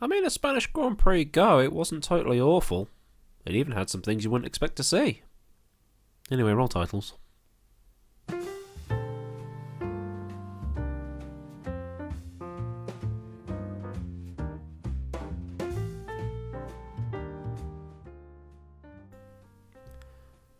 I mean, a Spanish Grand Prix go, it wasn't totally awful. It even had some things you wouldn't expect to see. Anyway, roll titles.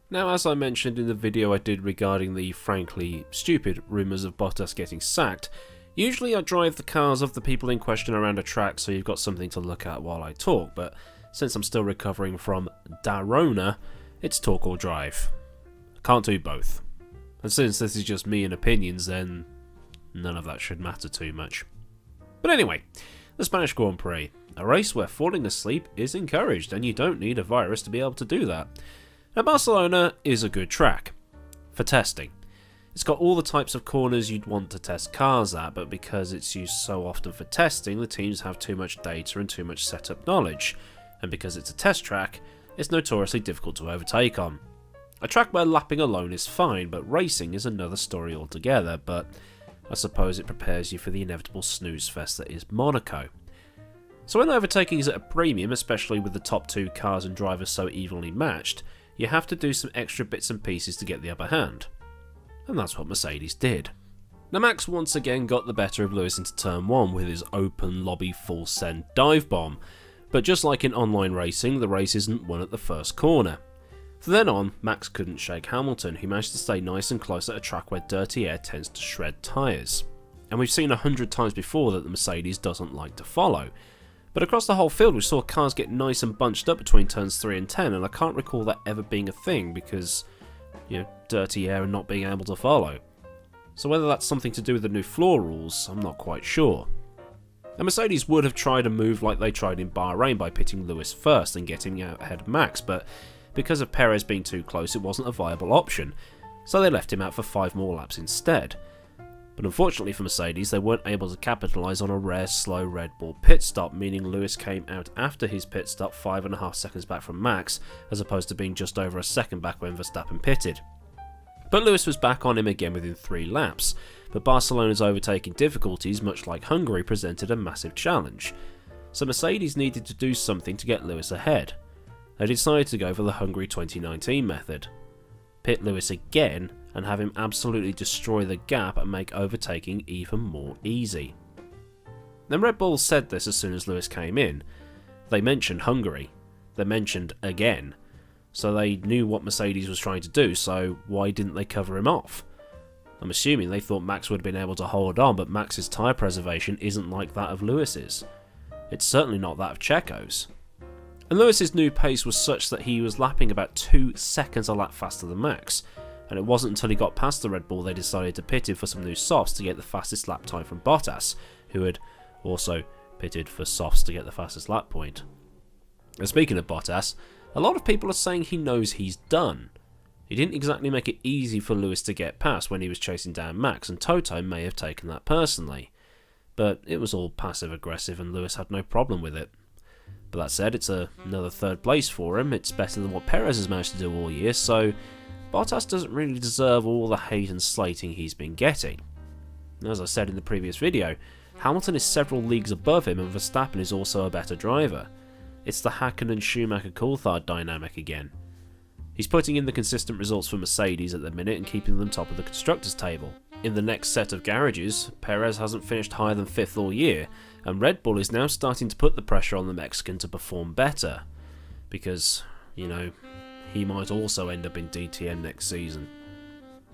Now, as I mentioned in the video I did regarding the frankly stupid rumours of Bottas getting sacked, usually I drive the cars of the people in question around a track so you've got something to look at while I talk, but since I'm still recovering from Darona, it's talk or drive. I can't do both. And since this is just me and opinions, then none of that should matter too much. But anyway, the Spanish Grand Prix, a race where falling asleep is encouraged and you don't need a virus to be able to do that. Now, Barcelona is a good track for testing. It's got all the types of corners you'd want to test cars at, but because it's used so often for testing, the teams have too much data and too much setup knowledge, and because it's a test track, it's notoriously difficult to overtake on. A track where lapping alone is fine, but racing is another story altogether, but I suppose it prepares you for the inevitable snooze fest that is Monaco. So when overtaking is at a premium, especially with the top two cars and drivers so evenly matched, you have to do some extra bits and pieces to get the upper hand. And that's what Mercedes did. Now, Max once again got the better of Lewis into turn 1 with his open lobby full send dive bomb, but just like in online racing, the race isn't won at the first corner. From then on, Max couldn't shake Hamilton, who managed to stay nice and close at a track where dirty air tends to shred tyres. And we've seen 100 times before that the Mercedes doesn't like to follow. But across the whole field we saw cars get nice and bunched up between turns 3 and 10, and I can't recall that ever being a thing because, dirty air and not being able to follow. So whether that's something to do with the new floor rules, I'm not quite sure. And Mercedes would have tried a move like they tried in Bahrain by pitting Lewis first and getting out ahead of Max, but because of Perez being too close it wasn't a viable option, so they left him out for 5 more laps instead. But unfortunately for Mercedes, they weren't able to capitalise on a rare slow Red Bull pit stop, meaning Lewis came out after his pit stop 5.5 seconds back from Max, as opposed to being just over a second back when Verstappen pitted. But Lewis was back on him again within 3 laps, but Barcelona's overtaking difficulties, much like Hungary, presented a massive challenge. So Mercedes needed to do something to get Lewis ahead. They decided to go for the Hungary 2019 method. Pit Lewis again and have him absolutely destroy the gap and make overtaking even more easy. Then Red Bull said this as soon as Lewis came in. They mentioned Hungary. They mentioned again. So they knew what Mercedes was trying to do, so why didn't they cover him off? I'm assuming they thought Max would have been able to hold on, but Max's tyre preservation isn't like that of Lewis's. It's certainly not that of Checo's. And Lewis's new pace was such that he was lapping about 2 seconds a lap faster than Max, and it wasn't until he got past the Red Bull they decided to pit him for some new softs to get the fastest lap time from Bottas, who had also pitted for softs to get the fastest lap point. And speaking of Bottas, a lot of people are saying he knows he's done. He didn't exactly make it easy for Lewis to get past when he was chasing down Max, and Toto may have taken that personally. But it was all passive aggressive and Lewis had no problem with it. But that said, it's another 3rd place for him. It's better than what Perez has managed to do all year, so Bottas doesn't really deserve all the hate and slating he's been getting. As I said in the previous video, Hamilton is several leagues above him and Verstappen is also a better driver. It's the Hakkinen Schumacher Coulthard dynamic again. He's putting in the consistent results for Mercedes at the minute and keeping them top of the constructors table. In the next set of garages, Perez hasn't finished higher than 5th all year, and Red Bull is now starting to put the pressure on the Mexican to perform better. Because, he might also end up in DTM next season.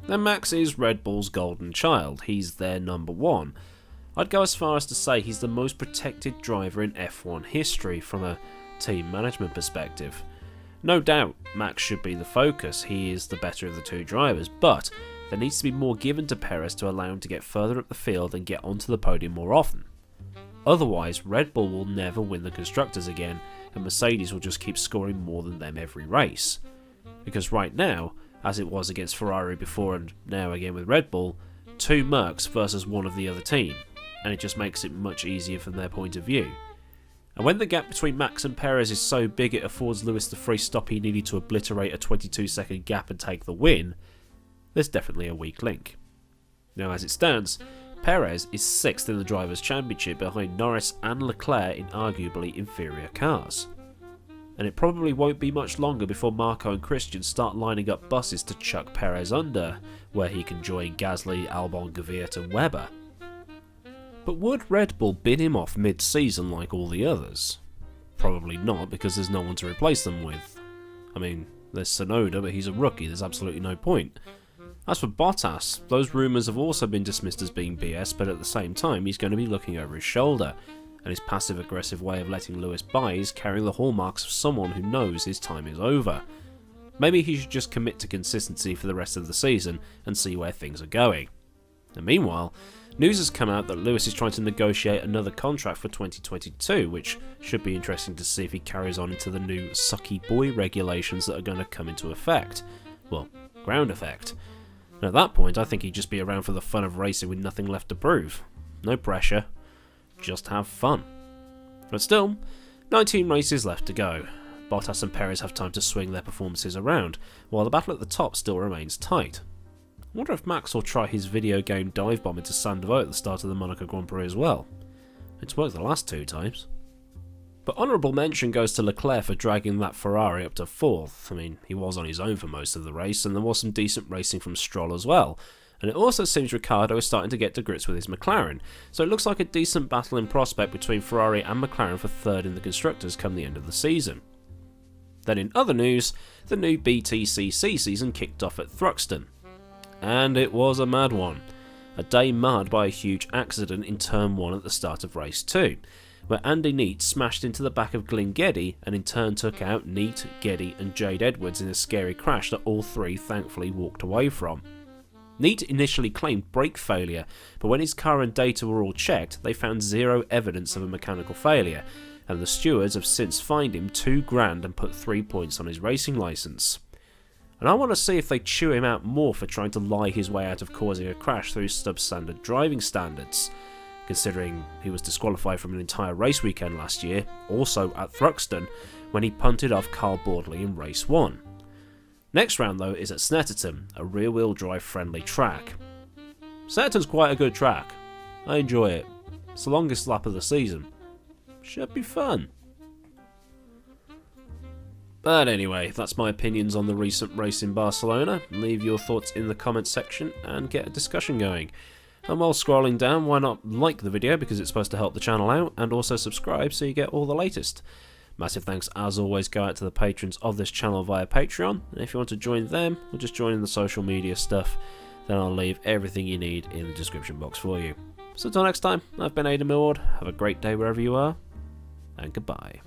Then Max is Red Bull's golden child. He's their number 1. I'd go as far as to say he's the most protected driver in F1 history from a team management perspective. No doubt Max should be the focus, he is the better of the 2 drivers, but there needs to be more given to Perez to allow him to get further up the field and get onto the podium more often. Otherwise, Red Bull will never win the Constructors again, and Mercedes will just keep scoring more than them every race. Because right now, as it was against Ferrari before and now again with Red Bull, 2 Mercs versus 1 of the other team, and it just makes it much easier from their point of view. And when the gap between Max and Perez is so big it affords Lewis the free stop he needed to obliterate a 22-second gap and take the win, there's definitely a weak link. Now as it stands, Perez is 6th in the Drivers' Championship behind Norris and Leclerc in arguably inferior cars. And it probably won't be much longer before Marco and Christian start lining up buses to chuck Perez under, where he can join Gasly, Albon, Kvyat and Webber. But would Red Bull bin him off mid-season like all the others? Probably not, because there's no one to replace them with. I mean, there's Tsunoda, but he's a rookie, there's absolutely no point. As for Bottas, those rumours have also been dismissed as being BS, but at the same time he's going to be looking over his shoulder, and his passive-aggressive way of letting Lewis by is carrying the hallmarks of someone who knows his time is over. Maybe he should just commit to consistency for the rest of the season and see where things are going. And meanwhile, news has come out that Lewis is trying to negotiate another contract for 2022, which should be interesting to see if he carries on into the new sucky boy regulations that are going to come into effect. Well, ground effect. And at that point, I think he'd just be around for the fun of racing with nothing left to prove. No pressure. Just have fun. But still, 19 races left to go. Bottas and Perez have time to swing their performances around, while the battle at the top still remains tight. I wonder if Max will try his video game dive bomb into Sandoval at the start of the Monaco Grand Prix as well. It's worked the last 2 times. But honourable mention goes to Leclerc for dragging that Ferrari up to 4th. I mean, he was on his own for most of the race, and there was some decent racing from Stroll as well. And it also seems Ricciardo is starting to get to grips with his McLaren, so it looks like a decent battle in prospect between Ferrari and McLaren for 3rd in the Constructors come the end of the season. Then in other news, the new BTCC season kicked off at Thruxton. And it was a mad one. A day marred by a huge accident in Turn 1 at the start of Race 2, where Andy Neate smashed into the back of Glyn Geddy and in turn took out Neate, Geddy and Jade Edwards in a scary crash that all 3 thankfully walked away from. Neate initially claimed brake failure, but when his car and data were all checked, they found 0 evidence of a mechanical failure, and the stewards have since fined him $2,000 and put 3 points on his racing licence. And I want to see if they chew him out more for trying to lie his way out of causing a crash through substandard driving standards, considering he was disqualified from an entire race weekend last year, also at Thruxton, when he punted off Carl Boardley in Race 1. Next round though is at Snetterton, a rear-wheel drive friendly track. Snetterton's quite a good track. I enjoy it. It's the longest lap of the season. Should be fun. But anyway, that's my opinions on the recent race in Barcelona. Leave your thoughts in the comments section and get a discussion going. And while scrolling down, why not like the video because it's supposed to help the channel out, and also subscribe so you get all the latest. Massive thanks as always go out to the patrons of this channel via Patreon, and if you want to join them or just join in the social media stuff, then I'll leave everything you need in the description box for you. So until next time, I've been Millward, have a great day wherever you are, and goodbye.